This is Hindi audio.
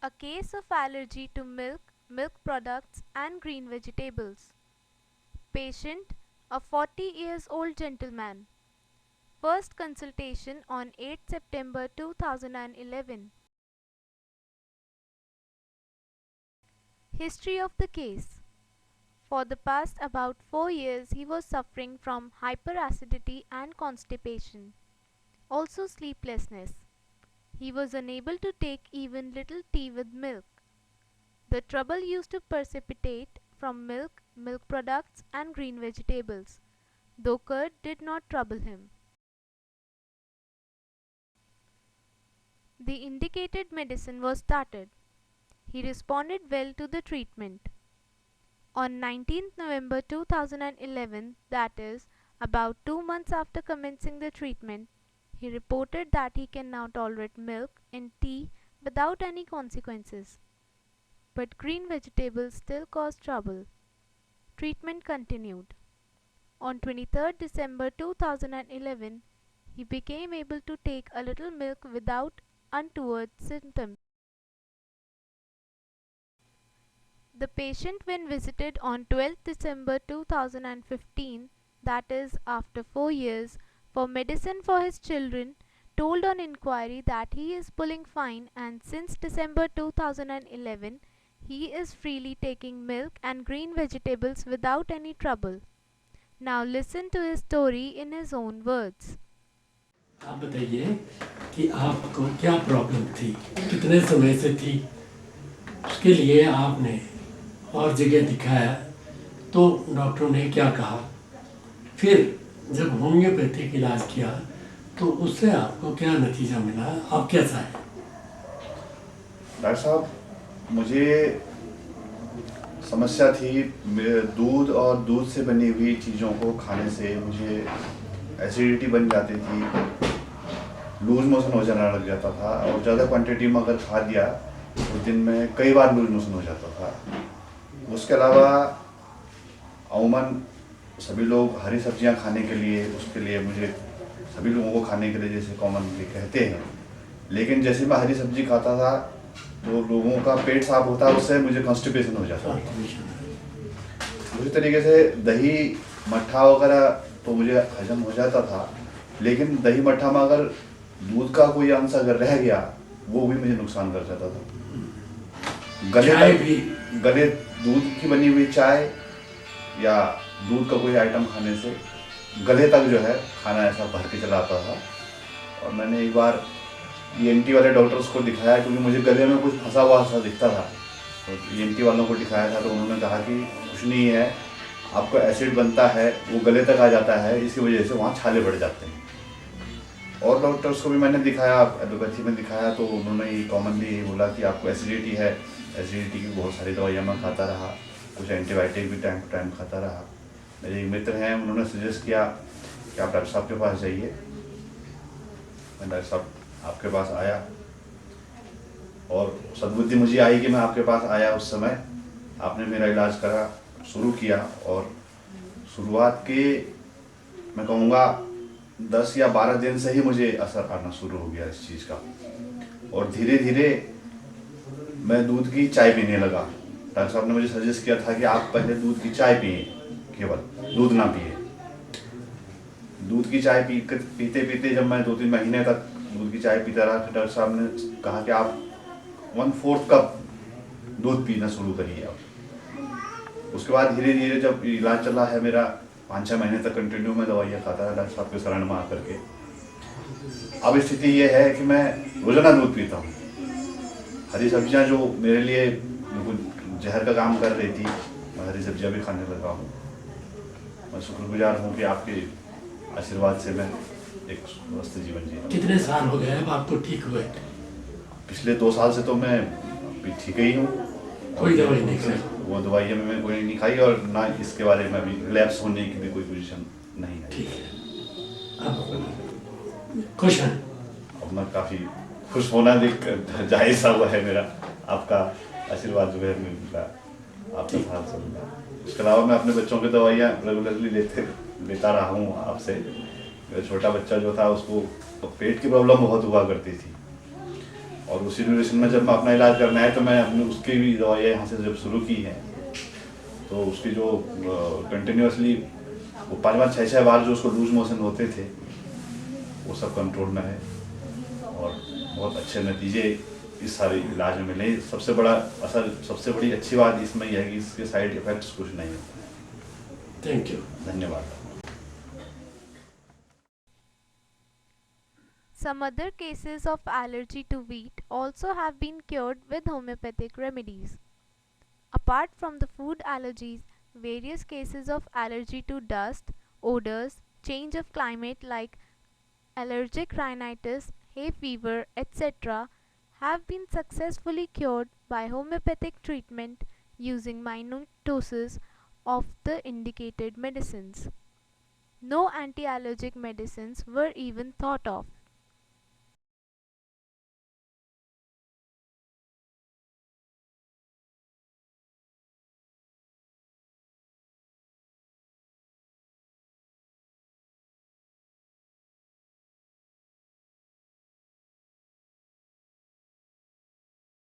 A case of allergy to milk, milk products, and green vegetables. Patient, a 40 years old gentleman. First consultation on 8 September 2011. History of the case. For the past about 4 years, he was suffering from hyperacidity and constipation, also sleeplessness. He was unable to take even little tea with milk. The trouble used to precipitate from milk, milk products, and green vegetables, though curd did not trouble him. The indicated medicine was started. He responded well to the treatment. On 19th November 2011, that is, about 2 months after commencing the treatment, he reported that he can now tolerate milk in tea without any consequences. But green vegetables still cause trouble. Treatment continued. On 23rd December 2011, he became able to take a little milk without untoward symptoms. The patient, when visited on 12th December 2015, that is after 4 years, for medicine for his children, told on inquiry that he is pulling fine, and since December 2011 he is freely taking milk and green vegetables without any trouble. Now listen to his story in his own words. आप बताइए कि आपको क्या प्रॉब्लम थी, कितने समय से थी, उसके लिए आपने और जगह दिखाया तो डॉक्टरों ने क्या कहा, फिर जब होम्योपैथिक इलाज किया तो उससे आपको क्या नतीजा मिला, आप कैसा है? डॉक्टर साहब, मुझे समस्या थी दूध और दूध से बनी हुई चीज़ों को खाने से मुझे एसिडिटी बन जाती थी, लूज मोशन हो जाना लग जाता था और ज़्यादा क्वांटिटी में अगर खा दिया तो दिन में कई बार लूज मोशन हो जाता था। उसके अलावा अमूमन सभी लोग हरी सब्जियां खाने के लिए, उसके लिए मुझे सभी लोगों को खाने के लिए जैसे कॉमनली कहते हैं, लेकिन जैसे मैं हरी सब्जी खाता था तो लोगों का पेट साफ होता है, उससे मुझे कॉन्स्टिपेशन हो जाता है। उसी तरीके से दही मट्ठा वगैरह तो मुझे हजम हो जाता था, लेकिन दही मट्ठा में अगर दूध का कोई अंश अगर रह गया वो भी मुझे नुकसान कर जाता था। गले दूध की बनी हुई चाय या दूध का कोई आइटम खाने से गले तक जो है खाना ऐसा भर के चला आता था। और मैंने एक बार ईएनटी वाले डॉक्टर्स को दिखाया क्योंकि मुझे गले में कुछ फंसा हुआ सा दिखता था, तो ईएनटी वालों को दिखाया था तो उन्होंने कहा कि कुछ नहीं है, आपको एसिड बनता है वो गले तक आ जाता है, इसी वजह से वहाँ छाले बढ़ जाते हैं। और डॉक्टर्स को भी मैंने दिखाया, एलोपैथी में दिखाया तो उन्होंने ही कॉमनली बोला कि आपको एसिडिटी है, एसिडिटी की बहुत सारी दवाइयाँ मैं खाता रहा, कुछ एंटीबायोटिक भी टाइम टू टाइम खाता रहा। मेरे एक मित्र हैं, उन्होंने सजेस्ट किया कि आप डॉक्टर साहब के पास जाइए। मैं डॉक्टर साहब आपके पास आया और सद्बुद्धि मुझे आई कि मैं आपके पास आया उस समय, आपने मेरा इलाज करा शुरू किया और शुरुआत के मैं कहूँगा 10 या 12 दिन से ही मुझे असर आना शुरू हो गया इस चीज़ का, और धीरे धीरे मैं दूध की चाय पीने लगा। डॉक्टर साहब ने मुझे सजेस्ट किया था कि आप पहले दूध की चाय पिए, केवल दूध ना पिए। दूध की चाय पीते पीते जब मैं 2-3 महीने तक दूध की चाय पीता रहा, डॉक्टर साहब ने कहा कि आप 1/4 कप दूध पीना शुरू करिए आप। उसके बाद धीरे धीरे जब इलाज चला है मेरा 5-6 महीने तक कंटिन्यू मैं दवाइयाँ खाता रहा डॉक्टर साहब के शरण में आकर के। अब स्थिति ये है कि मैं रोजाना दूध पीता हूँ। हरी सब्जियाँ जो मेरे लिए बिल्कुल जहर का काम कर रही थी, मैं हरी सब्जियाँ भी खाने लगा हूँ। मैं शुक्रगुजार हूँ कि आपके आशीर्वाद से मैं एक स्वस्थ जीवन जी। कितने साल हो गए अब आपको ठीक हुए? पिछले 2 साल से तो मैं ठीक ही हूँ, कोई दवाई नहीं खाई? वो दवाइयाँ मैंने कोई नहीं खाई और ना इसके बारे में अभी रिलैप्स होने की भी कोई पोजीशन नहीं है। ठीक है, अब खुश हैं? अब मैं काफ़ी खुश होना देख जाहिर सा हुआ है मेरा, आपका आशीर्वाद जो है मिला, आपका साथ से मिला। इसके अलावा मैं अपने बच्चों की दवाइयाँ रेगुलरली लेता रहा हूँ आपसे। मेरा छोटा बच्चा जो था उसको पेट की प्रॉब्लम बहुत हुआ करती थी और उसी ड्यूरेशन में जब मैं अपना इलाज करना है तो मैं अपनी उसकी भी दवाइयाँ यहाँ से जब शुरू की हैं तो उसकी जो कंटिन्यूसली वो 5-6 बार जो उसको लूज मोशन होते थे वो सब कंट्रोल में है और बहुत अच्छे नतीजे इस सारे इलाज में मिले। सबसे बड़ा असर, सबसे बड़ी अच्छी बात इसमें यह है कि इसके साइड इफ़ेक्ट्स कुछ नहीं होते। Thank you. धन्यवाद। Some other cases of allergy to wheat also have been cured with homeopathic remedies. Apart from the food allergies, various cases of allergy to dust, odors, change of climate like allergic rhinitis, hay fever, etc., have been successfully cured by homeopathic treatment using minute doses of the indicated medicines. No anti-allergic medicines were even thought of.